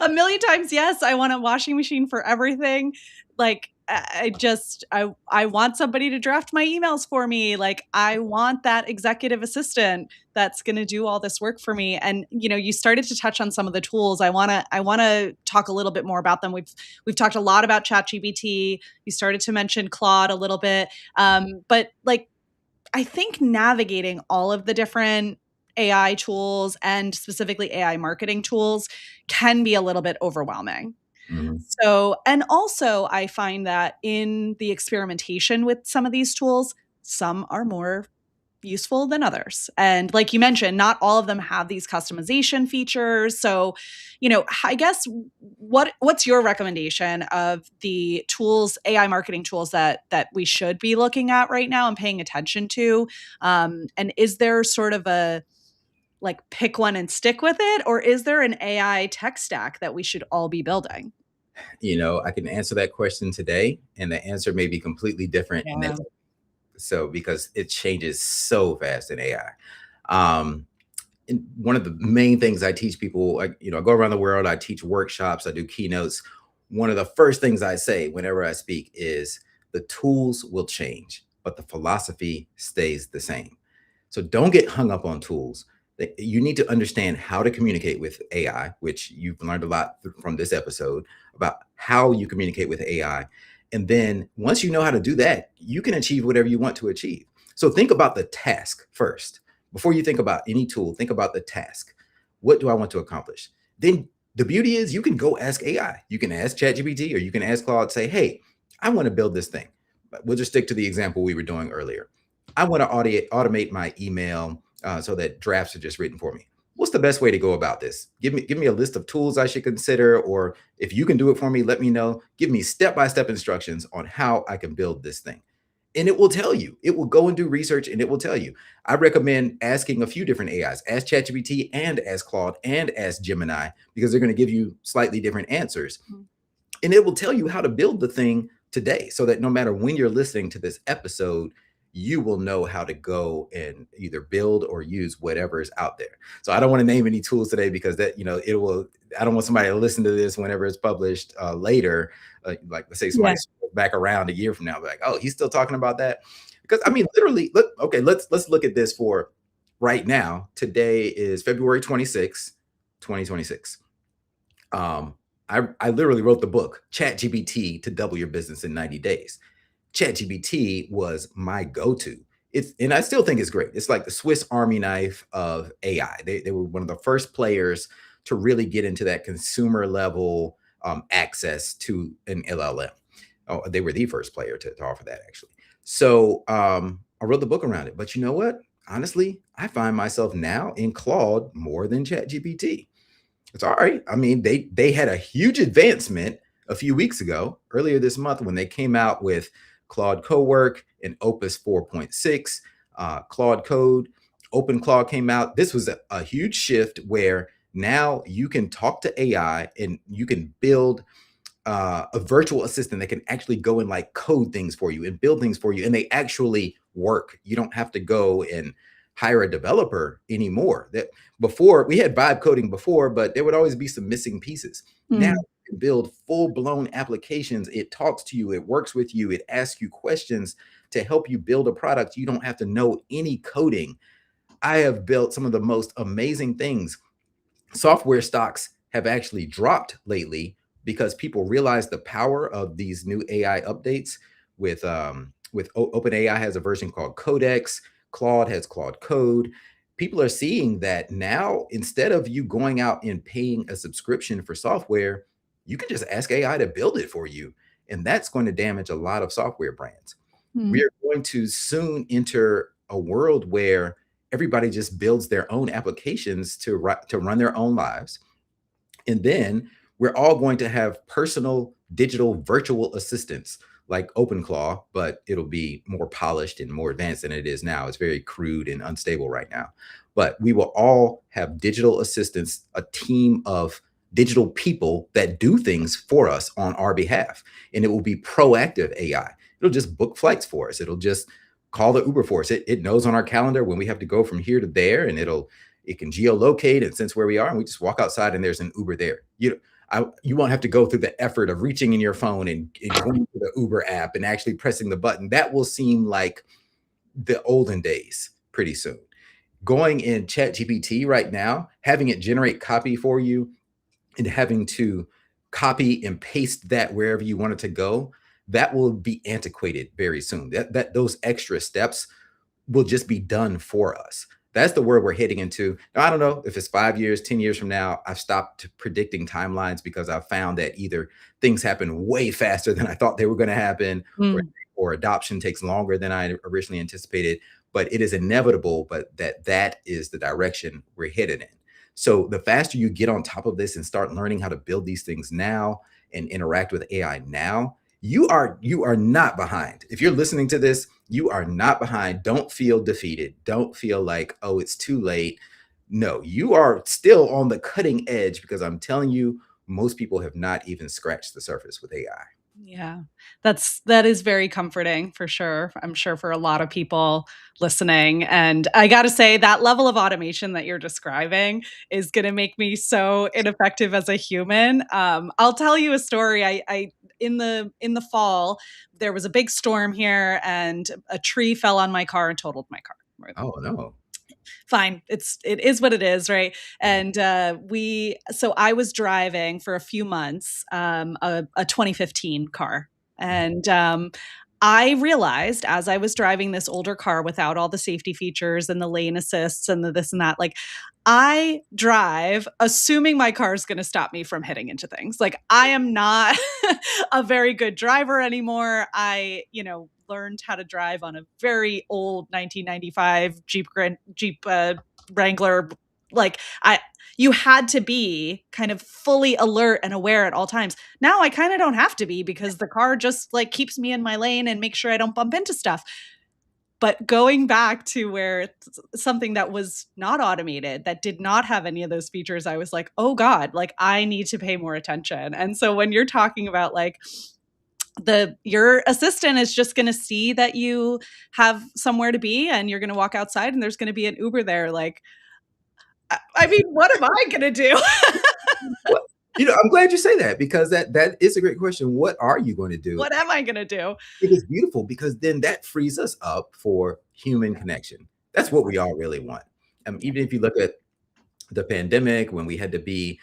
a million times yes. I want a washing machine for everything. Like I want somebody to draft my emails for me. Like I want that executive assistant that's going to do all this work for me. And you started to touch on some of the tools. I want to talk a little bit more about them. We've talked a lot about ChatGPT. You started to mention Claude a little bit. But like I think navigating all of the different AI tools and specifically AI marketing tools can be a little bit overwhelming. Mhm. So, and also I find that in the experimentation with some of these tools, some are more useful than others. And like you mentioned, not all of them have these customization features. So, I guess what's your recommendation of the tools, AI marketing tools that we should be looking at right now and paying attention to? And is there sort of a like pick one and stick with it, or is there an AI tech stack that we should all be building? I can answer that question today, and the answer may be completely different in Yeah. next. So because it changes so fast in AI. And one of the main things I teach people, I go around the world, I teach workshops, I do keynotes. One of the first things I say whenever I speak is the tools will change, but the philosophy stays the same. So don't get hung up on tools. You need to understand how to communicate with AI, which you've learned a lot from this episode about how you communicate with AI. And then once you know how to do that, you can achieve whatever you want to achieve. So think about the task first. Before you think about any tool, think about the task. What do I want to accomplish? Then the beauty is you can go ask AI. You can ask ChatGPT or you can ask Claude, say, hey, I want to build this thing. But we'll just stick to the example we were doing earlier. I want to automate my email so that drafts are just written for me. What's the best way to go about this? Give me a list of tools I should consider, or if you can do it for me, let me know. Give me step-by-step instructions on how I can build this thing. And it will tell you. It will go and do research and it will tell you. I recommend asking a few different AIs. Ask ChatGPT and ask Claude and ask Gemini, because they're going to give you slightly different answers. And it will tell you how to build the thing today, so that no matter when you're listening to this episode, you will know how to go and either build or use whatever is out there. So I don't want to name any tools today, because that, it will, I don't want somebody to listen to this whenever it's published later. Like let's say somebody back around a year from now, like, oh, he's still talking about that. Because I mean, literally, look, okay, let's look at this for right now. Today is February 26th, 2026. I literally wrote the book, ChatGPT to Double Your Business in 90 Days. ChatGPT was my go-to. And I still think it's great. It's like the Swiss Army knife of AI. They were one of the first players to really get into that consumer level access to an LLM. Oh, they were the first player to offer that, actually. So I wrote the book around it. But you know what? Honestly, I find myself now in Claude more than ChatGPT. It's all right. I mean, they had a huge advancement a few weeks ago, earlier this month, when they came out with Claude Cowork and Opus 4.6, Claude Code, Open Claude came out. This was a huge shift where now you can talk to AI and you can build a virtual assistant that can actually go and like code things for you and build things for you, and they actually work. You don't have to go and hire a developer anymore. That before we had vibe coding before, but there would always be some missing pieces. Now you can build full-blown applications. It talks to you, it works with you, it asks you questions to help you build a product. You don't have to know any coding. I have built some of the most amazing things. Software stocks have actually dropped lately because people realize the power of these new AI updates. With OpenAI has a version called Codex. Claude has Claude Code. People are seeing that now, instead of you going out and paying a subscription for software, you can just ask AI to build it for you. And that's going to damage a lot of software brands. We are going to soon enter a world where everybody just builds their own applications to run their own lives. And then we're all going to have personal digital virtual assistants like OpenClaw, but it'll be more polished and more advanced than it is now. It's very crude and unstable right now. But we will all have digital assistants, a team of digital people that do things for us on our behalf. And it will be proactive AI. It'll just book flights for us. It'll just call the Uber for us. It knows on our calendar when we have to go from here to there, and it can geolocate and sense where we are, and we just walk outside and there's an Uber there. You won't have to go through the effort of reaching in your phone and going to the Uber app and actually pressing the button. That will seem like the olden days pretty soon. Going in ChatGPT right now, having it generate copy for you and having to copy and paste that wherever you want it to go, that will be antiquated very soon. That those extra steps will just be done for us. That's the world we're heading into. Now, I don't know if it's 5 years, 10 years from now. I've stopped predicting timelines because I've found that either things happen way faster than I thought they were going to happen, or adoption takes longer than I originally anticipated. But it is inevitable, but that is the direction we're headed in. So the faster you get on top of this and start learning how to build these things now and interact with AI now, you are not behind. If you're listening to this, you are not behind. Don't feel defeated. Don't feel like, oh, it's too late. No, you are still on the cutting edge, because I'm telling you, most people have not even scratched the surface with AI. Yeah, that is very comforting for sure. I'm sure for a lot of people listening. And I got to say, that level of automation that you're describing is going to make me so ineffective as a human. I'll tell you a story. I in the fall, there was a big storm here, and a tree fell on my car and totaled my car. Oh no. Fine, it is what it is, right? Mhm. And so I was driving for a few months, a 2015 car, and I realized as I was driving this older car without all the safety features and the lane assists and the this and that, like, I drive assuming my car is going to stop me from hitting into things. Like, I am not a very good driver anymore. I, learned how to drive on a very old 1995 Jeep Wrangler. Like, you had to be kind of fully alert and aware at all times. Now I kind of don't have to be, because the car just like keeps me in my lane and makes sure I don't bump into stuff. But going back to where something that was not automated, that did not have any of those features, I was like, oh God, like, I need to pay more attention. And so when you're talking about like your assistant is just going to see that you have somewhere to be, and you're going to walk outside and there's going to be an Uber there, like, I mean, what am I going to do? What, I'm glad you say that, because that is a great question. What are you going to do? What am I going to do? It is beautiful, because then that frees us up for human connection. That's what we all really want. Yeah. Even if you look at the pandemic, when we had to be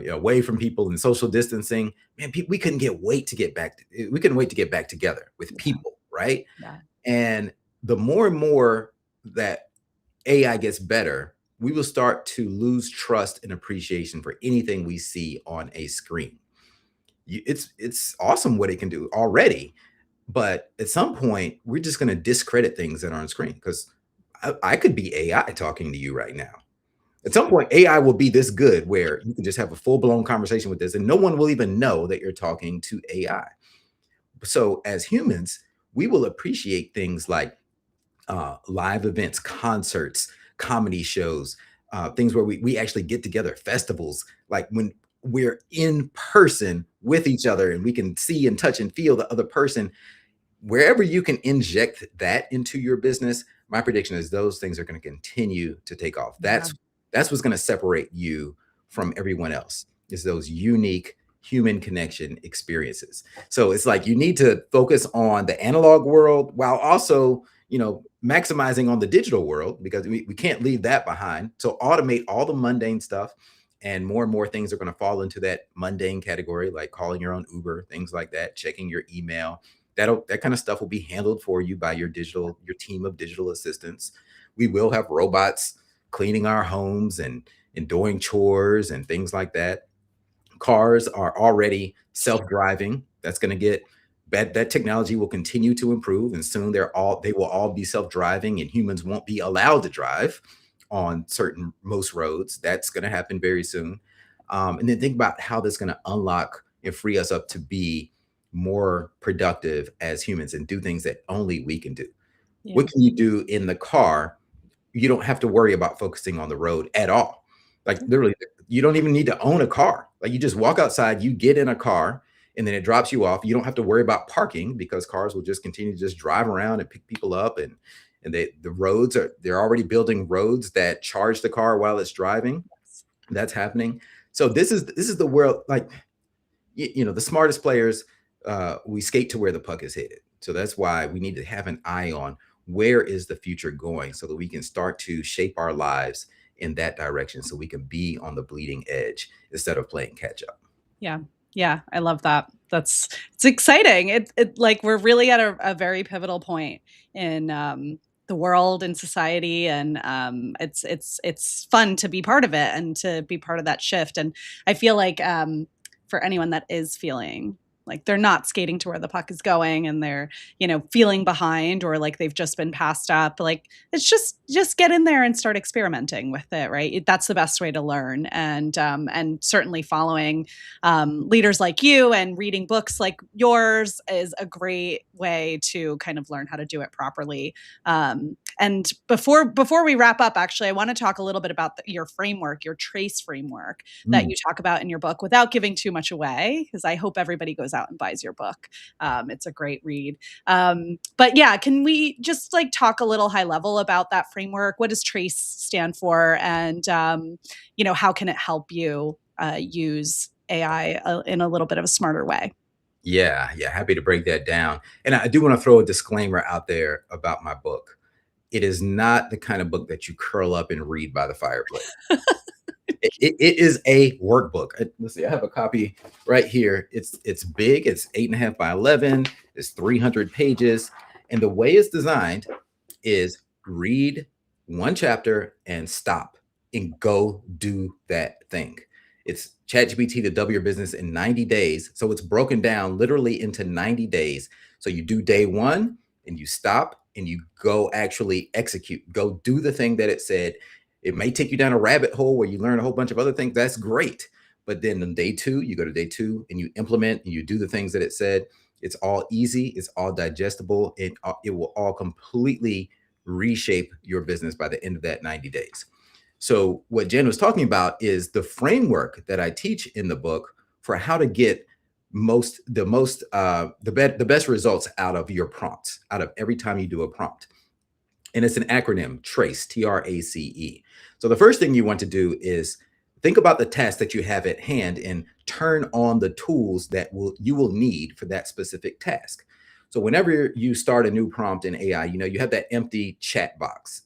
away from people and social distancing, man, we couldn't wait to get back. We couldn't wait to get back together with Yeah. people, right? Yeah. And the more and more that AI gets better, we will start to lose trust and appreciation for anything we see on a screen. It's awesome what it can do already, but at some point, we're just going to discredit things that are on screen, because I could be AI talking to you right now. At some point, AI will be this good where you can just have a full blown conversation with this, and no one will even know that you're talking to AI. So, as humans, we will appreciate things like live events, concerts, comedy shows, things where we actually get together, festivals, like when we're in person with each other and we can see and touch and feel the other person. Wherever you can inject that into your business, my prediction is those things are going to continue to take off. Yeah. That's what's going to separate you from everyone else, is those unique human connection experiences. So it's like you need to focus on the analog world while also, maximizing on the digital world, because we can't leave that behind. So automate all the mundane stuff, and more things are going to fall into that mundane category, like calling your own Uber, things like that, checking your email. That kind of stuff will be handled for you by your team of digital assistants. We will have robots cleaning our homes and doing chores and things like that. Cars are already self-driving. That's going to get that technology will continue to improve, and soon they will all be self-driving, and humans won't be allowed to drive on most roads. That's going to happen very soon. And then think about how that's going to unlock and free us up to be more productive as humans and do things that only we can do. Yeah. What can you do in the car? You don't have to worry about focusing on the road at all. Like, literally, you don't even need to own a car. Like, you just walk outside, you get in a car, and then it drops you off. You don't have to worry about parking, because cars will just continue to just drive around and pick people up. And they're already building roads that charge the car while it's driving. That's happening. So this is the world. Like, the smartest players, we skate to where the puck is headed. So that's why we need to have an eye on where is the future going, so that we can start to shape our lives in that direction, so we can be on the bleeding edge instead of playing catch up. Yeah. Yeah. I love that. It's exciting. It like, we're really at a very pivotal point in the world and society. And it's fun to be part of it and to be part of that shift. And I feel like for anyone that is feeling like they're not skating to where the puck is going, and they're, feeling behind, or like they've just been passed up, like, it's just get in there and start experimenting with it, right? That's the best way to learn. And certainly following leaders like you and reading books like yours is a great way to kind of learn how to do it properly. And before we wrap up, actually, I want to talk a little bit about your framework, your TRACE framework that you talk about in your book, without giving too much away, because I hope everybody goes out and buys your book. It's a great read. But yeah, can we just like talk a little high level about that framework? What does TRACE stand for? And, how can it help you use AI in a little bit of a smarter way? Yeah, happy to break that down. And I do want to throw a disclaimer out there about my book. It is not the kind of book that you curl up and read by the fireplace. It is a workbook. Let's see, I have a copy right here. It's big. It's 8.5 by 11. It's 300 pages. And the way it's designed is read one chapter and stop and go do that thing. It's ChatGPT to double your business in 90 days. So it's broken down literally into 90 days. So you do day one and you stop and you go actually execute, go do the thing that it said. It may take you down a rabbit hole where you learn a whole bunch of other things. That's great. But then on day two, you go to day two and you implement and you do the things that it said. It's all easy. It's all digestible. It will all completely reshape your business by the end of that 90 days. So what Jen was talking about is the framework that I teach in the book for how to get the best results out of your prompts, out of every time you do a prompt. And it's an acronym, TRACE, TRACE. So the first thing you want to do is think about the task that you have at hand and turn on the tools that you will need for that specific task. So whenever you start a new prompt in AI, you have that empty chat box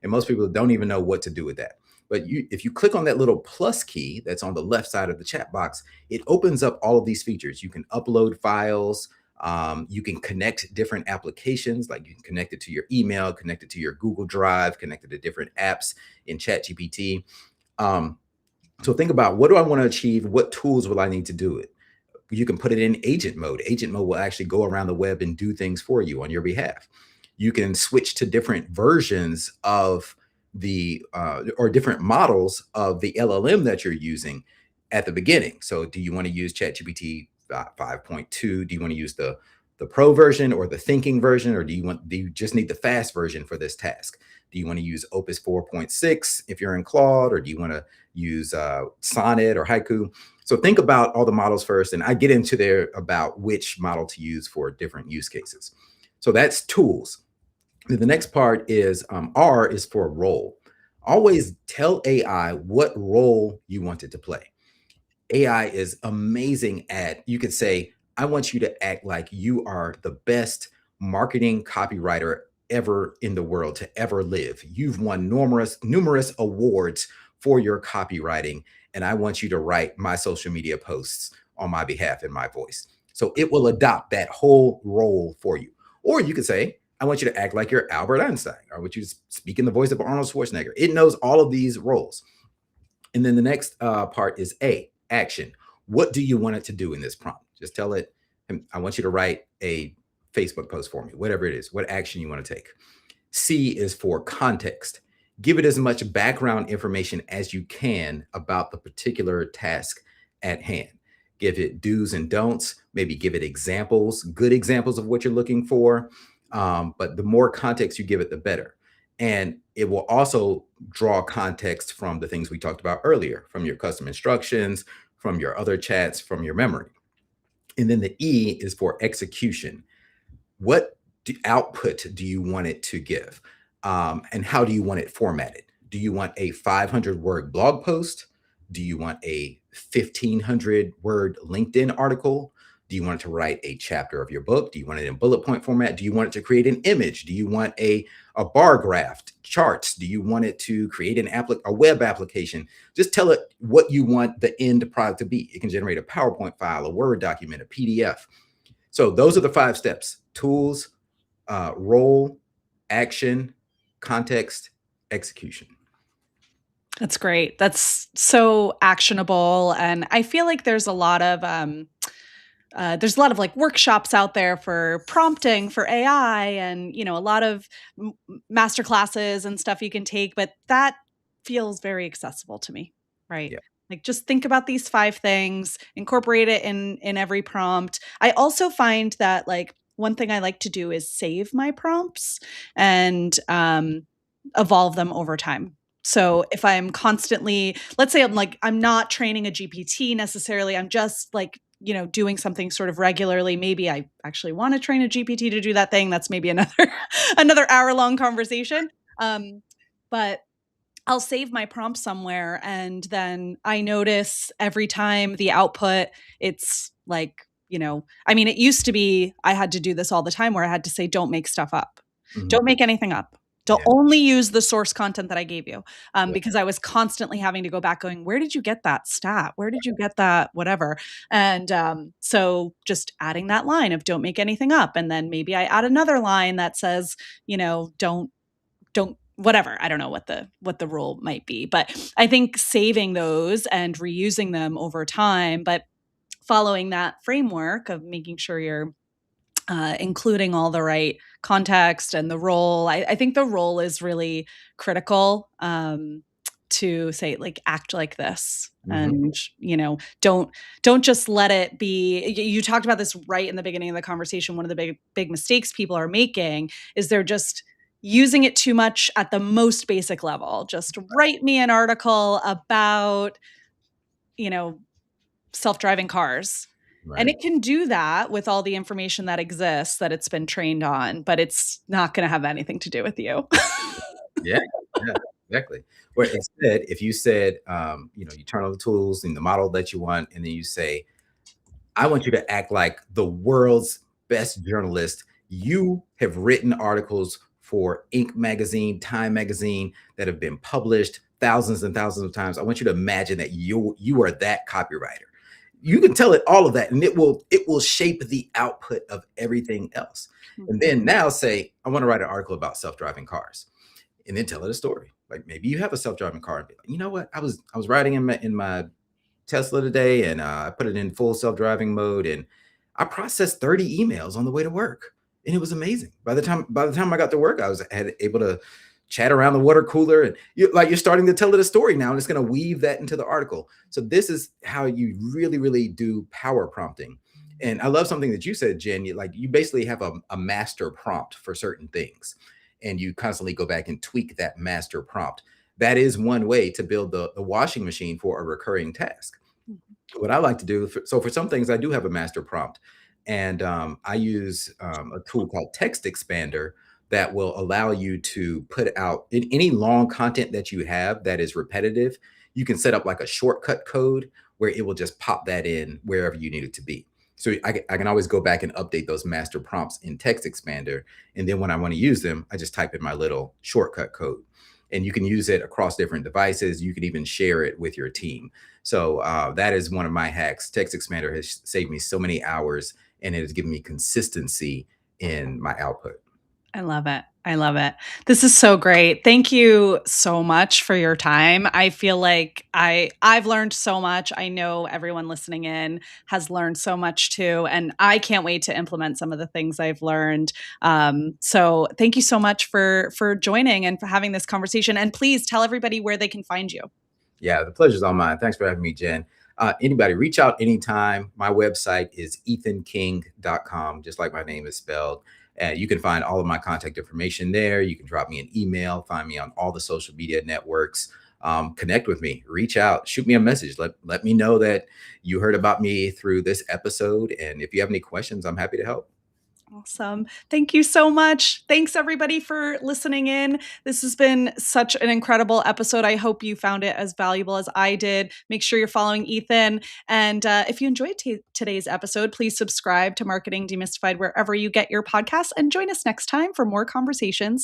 and most people don't even know what to do with that. But if you click on that little plus key that's on the left side of the chat box, it opens up all of these features. You can upload files. You can connect different applications, like you can connect it to your email, connect it to your Google Drive, connect it to different apps in ChatGPT. So think about, what do I want to achieve? What tools will I need to do it? You can put it in agent mode. Agent mode will actually go around the web and do things for you on your behalf. You can switch to different versions of or different models of the LLM that you're using at the beginning. So do you want to use ChatGPT 5.2? Do you want to use the pro version or the thinking version, or do you just need the fast version for this task? Do you want to use Opus 4.6 if you're in Claude, or do you want to use Sonnet or Haiku? So think about all the models first, and I get into there about which model to use for different use cases. So that's tools. The next part is R is for role. Always tell AI what role you want it to play. AI is amazing at, you could say, I want you to act like you are the best marketing copywriter ever in the world to ever live. You've won numerous awards for your copywriting, and I want you to write my social media posts on my behalf in my voice. So it will adopt that whole role for you. Or you could say, I want you to act like you're Albert Einstein. I want you to speak in the voice of Arnold Schwarzenegger. It knows all of these roles. And then the next part is A, action. What do you want it to do in this prompt? Just tell it, I want you to write a Facebook post for me, whatever it is, what action you want to take. C is for context. Give it as much background information as you can about the particular task at hand. Give it do's and don'ts, maybe give it examples, good examples of what you're looking for. But the more context you give it, the better. And it will also draw context from the things we talked about earlier, from your custom instructions, from your other chats, from your memory. And then the E is for execution. What output do you want it to give? And how do you want it formatted? Do you want a 500-word blog post? Do you want a 1,500-word LinkedIn article? Do you want it to write a chapter of your book? Do you want it in bullet point format? Do you want it to create an image? Do you want a bar graph, charts? Do you want it to create a web application? Just tell it what you want the end product to be. It can generate a PowerPoint file, a Word document, a PDF. So those are the 5 steps: tools, role, action, context, execution. That's great. That's so actionable. And I feel like there's a lot of like workshops out there for prompting for AI, and a lot of master classes and stuff you can take, but that feels very accessible to me, right? Yeah. Like, just think about these 5 things, incorporate it in every prompt. I also find that, like, one thing I like to do is save my prompts and evolve them over time. So if I'm constantly, let's say I'm not training a GPT necessarily, I'm just like, doing something sort of regularly. Maybe I actually want to train a GPT to do that thing. That's maybe another another hour-long conversation. But I'll save my prompt somewhere, and then I notice every time the output, it's like, it used to be I had to do this all the time where I had to say, don't make stuff up. Mhm. Don't make anything up. Don't Yeah. only use the source content that I gave you. Yeah. Because I was constantly having to go back going, where did you get that stat? Where did you get that whatever? And so just adding that line of don't make anything up. And then maybe I add another line that says, don't whatever. I don't know what the rule might be, but I think saving those and reusing them over time, but following that framework of making sure you're including all the right context and the role. I think the role is really critical, to say, like, act like this. Mhm. And don't just let it be. You talked about this right in the beginning of the conversation. One of the big mistakes people are making is they're just using it too much at the most basic level. Just write me an article about you know self-driving cars. And Right. it can do that with all the information that exists that it's been trained on, but it's not going to have anything to do with you. Yeah, yeah, exactly. Where instead, if you said, you turn on the tools and the model that you want, and then you say, I want you to act like the world's best journalist. You have written articles for Inc. magazine, Time magazine that have been published thousands and thousands of times. I want you to imagine that you are that copywriter. You can tell it all of that, and it will shape the output of everything else. And then now say, I want to write an article about self-driving cars, and then tell it a story. Like maybe you have a self-driving car, and be like, you know what? I was riding in my Tesla today, and I put it in full self-driving mode, and I processed 30 emails on the way to work, and it was amazing. By the time I got to work, I was had able to chat around the water cooler, and you're starting to tell it a story now, and it's going to weave that into the article. So this is how you really, really do power prompting. And I love something that you said, Jen. You basically have a master prompt for certain things, and you constantly go back and tweak that master prompt. That is one way to build the washing machine for a recurring task. What I like to do, so for some things, I do have a master prompt, and I use a tool called Text Expander that will allow you to put out any long content that you have that is repetitive. You can set up like a shortcut code where it will just pop that in wherever you need it to be. So I can always go back and update those master prompts in Text Expander. And then when I want to use them, I just type in my little shortcut code. And you can use it across different devices. You can even share it with your team. So that is one of my hacks. Text Expander has saved me so many hours, and it has given me consistency in my output. I love it. I love it. This is so great. Thank you so much for your time. I feel like I've learned so much. I know everyone listening in has learned so much too, and I can't wait to implement some of the things I've learned. So thank you so much for joining and for having this conversation. And please tell everybody where they can find you. Yeah, the pleasure's all mine. Thanks for having me, Jen. Anybody, reach out anytime. My website is ethanking.com, just like my name is spelled. You can find all of my contact information there. You can drop me an email, find me on all the social media networks. Connect with me, reach out, shoot me a message. Let me know that you heard about me through this episode. And if you have any questions, I'm happy to help. Awesome. Thank you so much. Thanks everybody for listening in. This has been such an incredible episode. I hope you found it as valuable as I did. Make sure you're following Ethan. And if you enjoyed today's episode, please subscribe to Marketing Demystified wherever you get your podcasts, and join us next time for more conversations